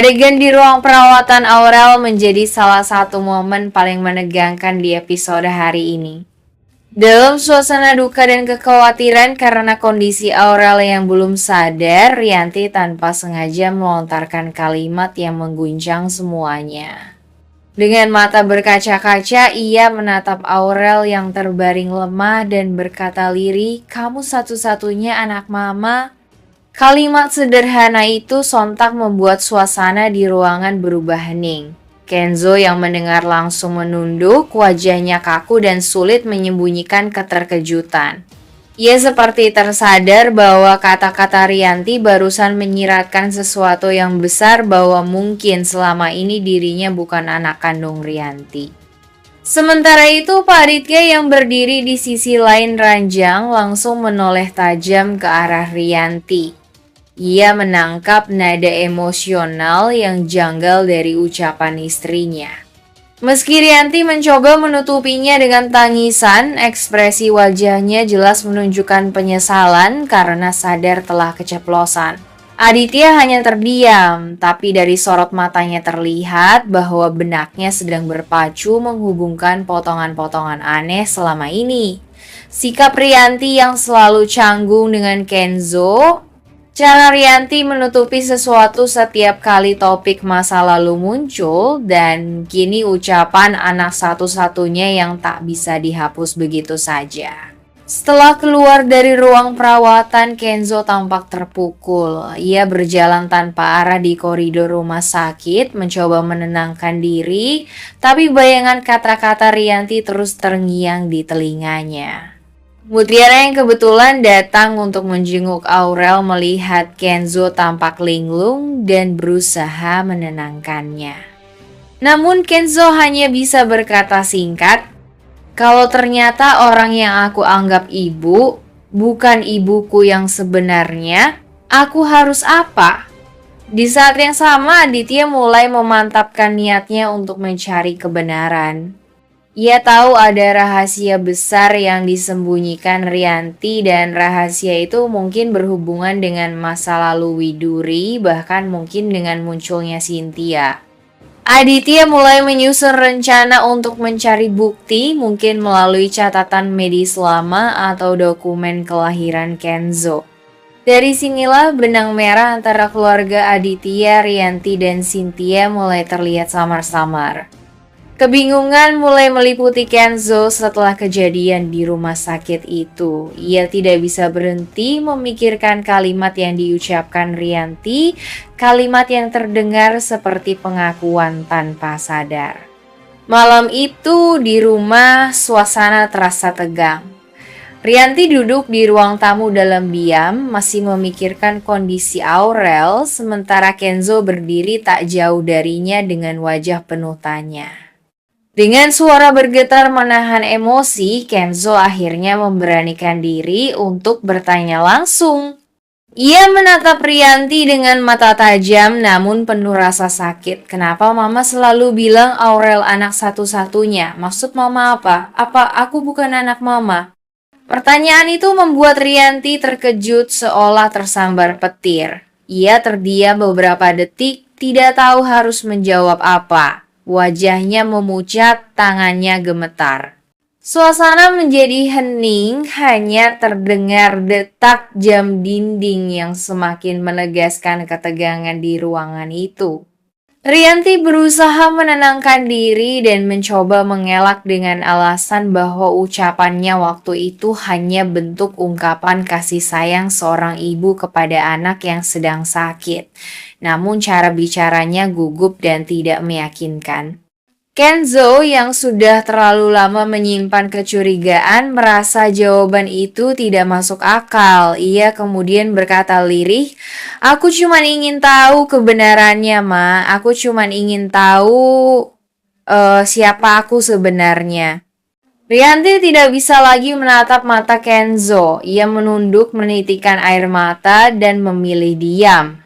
Adegan di ruang perawatan Aurel menjadi salah satu momen paling menegangkan di episode hari ini. Dalam suasana duka dan kekhawatiran karena kondisi Aurel yang belum sadar, Rianti tanpa sengaja melontarkan kalimat yang mengguncang semuanya. Dengan mata berkaca-kaca, ia menatap Aurel yang terbaring lemah dan berkata lirih, "Kamu satu-satunya anak mama." Kalimat sederhana itu sontak membuat suasana di ruangan berubah hening. Kenzo yang mendengar langsung menunduk, wajahnya kaku dan sulit menyembunyikan keterkejutan. Ia seperti tersadar bahwa kata-kata Rianti barusan menyiratkan sesuatu yang besar, bahwa mungkin selama ini dirinya bukan anak kandung Rianti. Sementara itu, Pak Aditya yang berdiri di sisi lain ranjang langsung menoleh tajam ke arah Rianti. Ia menangkap nada emosional yang janggal dari ucapan istrinya. Meski Rianti mencoba menutupinya dengan tangisan, ekspresi wajahnya jelas menunjukkan penyesalan karena sadar telah keceplosan. Aditya hanya terdiam, tapi dari sorot matanya terlihat bahwa benaknya sedang berpacu menghubungkan potongan-potongan aneh selama ini. Sikap Rianti yang selalu canggung dengan Kenzo, cara Rianti menutupi sesuatu setiap kali topik masa lalu muncul, dan kini ucapan anak satu-satunya yang tak bisa dihapus begitu saja. Setelah keluar dari ruang perawatan, Kenzo tampak terpukul. Ia berjalan tanpa arah di koridor rumah sakit, mencoba menenangkan diri, tapi bayangan kata-kata Rianti terus terngiang di telinganya. Mutiara yang kebetulan datang untuk menjenguk Aurel melihat Kenzo tampak linglung dan berusaha menenangkannya. Namun Kenzo hanya bisa berkata singkat, "Kalau ternyata orang yang aku anggap ibu bukan ibuku yang sebenarnya, aku harus apa?" Di saat yang sama, Aditya mulai memantapkan niatnya untuk mencari kebenaran. Ia tahu ada rahasia besar yang disembunyikan Rianti, dan rahasia itu mungkin berhubungan dengan masa lalu Widuri, bahkan mungkin dengan munculnya Cynthia. Aditya mulai menyusun rencana untuk mencari bukti, mungkin melalui catatan medis lama atau dokumen kelahiran Kenzo. Dari sinilah benang merah antara keluarga Aditya, Rianti, dan Cynthia mulai terlihat samar-samar. Kebingungan mulai meliputi Kenzo setelah kejadian di rumah sakit itu. Ia tidak bisa berhenti memikirkan kalimat yang diucapkan Rianti, kalimat yang terdengar seperti pengakuan tanpa sadar. Malam itu di rumah, suasana terasa tegang. Rianti duduk di ruang tamu dalam diam, masih memikirkan kondisi Aurel, sementara Kenzo berdiri tak jauh darinya dengan wajah penuh tanya. Dengan suara bergetar menahan emosi, Kenzo akhirnya memberanikan diri untuk bertanya langsung. Ia menatap Rianti dengan mata tajam namun penuh rasa sakit. "Kenapa mama selalu bilang Aurel anak satu-satunya? Maksud mama apa? Apa aku bukan anak mama?" Pertanyaan itu membuat Rianti terkejut seolah tersambar petir. Ia terdiam beberapa detik, tidak tahu harus menjawab apa. Wajahnya memucat, tangannya gemetar. Suasana menjadi hening, hanya terdengar detak jam dinding yang semakin menegaskan ketegangan di ruangan itu. Rianti berusaha menenangkan diri dan mencoba mengelak dengan alasan bahwa ucapannya waktu itu hanya bentuk ungkapan kasih sayang seorang ibu kepada anak yang sedang sakit. Namun cara bicaranya gugup dan tidak meyakinkan. Kenzo yang sudah terlalu lama menyimpan kecurigaan merasa jawaban itu tidak masuk akal. Ia kemudian berkata lirih, "Aku cuma ingin tahu kebenarannya, Ma. Aku cuma ingin tahu siapa aku sebenarnya." Rianti tidak bisa lagi menatap mata Kenzo. Ia menunduk, menitikan air mata, dan memilih diam.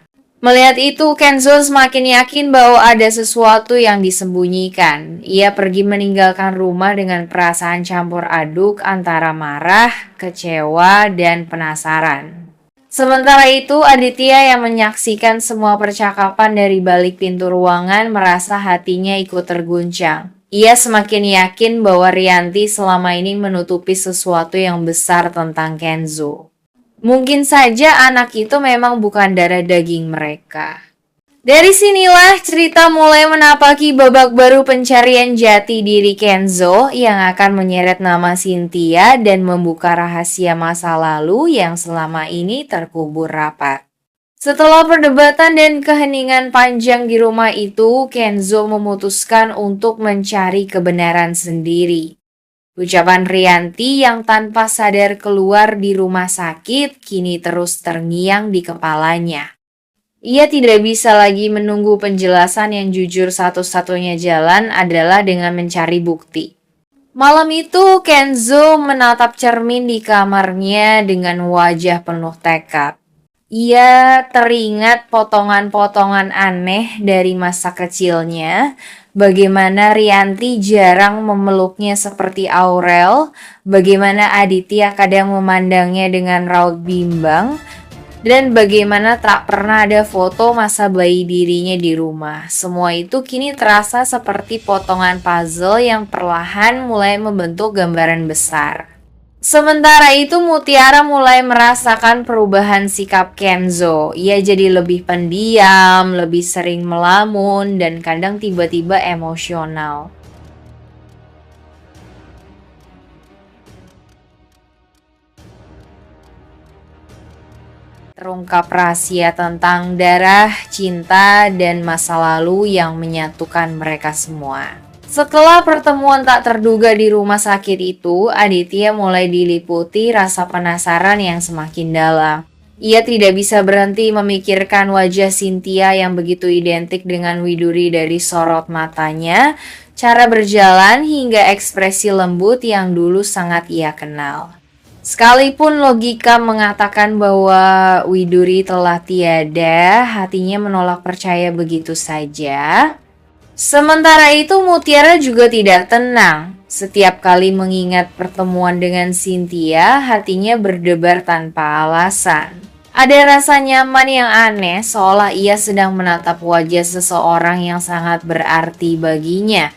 Melihat itu, Kenzo semakin yakin bahwa ada sesuatu yang disembunyikan. Ia pergi meninggalkan rumah dengan perasaan campur aduk antara marah, kecewa, dan penasaran. Sementara itu, Aditya yang menyaksikan semua percakapan dari balik pintu ruangan merasa hatinya ikut terguncang. Ia semakin yakin bahwa Rianti selama ini menutupi sesuatu yang besar tentang Kenzo. Mungkin saja anak itu memang bukan darah daging mereka. Dari sinilah cerita mulai menapaki babak baru pencarian jati diri Kenzo yang akan menyeret nama Cynthia dan membuka rahasia masa lalu yang selama ini terkubur rapat. Setelah perdebatan dan keheningan panjang di rumah itu, Kenzo memutuskan untuk mencari kebenaran sendiri. Ucapan Rianti yang tanpa sadar keluar di rumah sakit kini terus terngiang di kepalanya. Ia tidak bisa lagi menunggu penjelasan yang jujur, satu-satunya jalan adalah dengan mencari bukti. Malam itu, Kenzo menatap cermin di kamarnya dengan wajah penuh tekad. Ia teringat potongan-potongan aneh dari masa kecilnya, bagaimana Rianti jarang memeluknya seperti Aurel, bagaimana Aditya kadang memandangnya dengan raut bimbang, dan bagaimana tak pernah ada foto masa bayi dirinya di rumah. Semua itu kini terasa seperti potongan puzzle yang perlahan mulai membentuk gambaran besar. Sementara itu Mutiara mulai merasakan perubahan sikap Kenzo. Ia jadi lebih pendiam, lebih sering melamun, dan kadang tiba-tiba emosional. Terungkap rahasia tentang darah, cinta, dan masa lalu yang menyatukan mereka semua. Setelah pertemuan tak terduga di rumah sakit itu, Aditya mulai diliputi rasa penasaran yang semakin dalam. Ia tidak bisa berhenti memikirkan wajah Cynthia yang begitu identik dengan Widuri, dari sorot matanya, cara berjalan, hingga ekspresi lembut yang dulu sangat ia kenal. Sekalipun logika mengatakan bahwa Widuri telah tiada, hatinya menolak percaya begitu saja. Sementara itu Mutiara juga tidak tenang. Setiap kali mengingat pertemuan dengan Cynthia, hatinya berdebar tanpa alasan. Ada rasa nyaman yang aneh, seolah ia sedang menatap wajah seseorang yang sangat berarti baginya.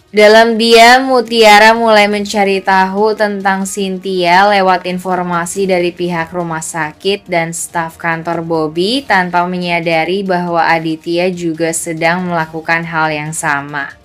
Dalam diam, Mutiara mulai mencari tahu tentang Cynthia lewat informasi dari pihak rumah sakit dan staf kantor Bobby, tanpa menyadari bahwa Aditya juga sedang melakukan hal yang sama.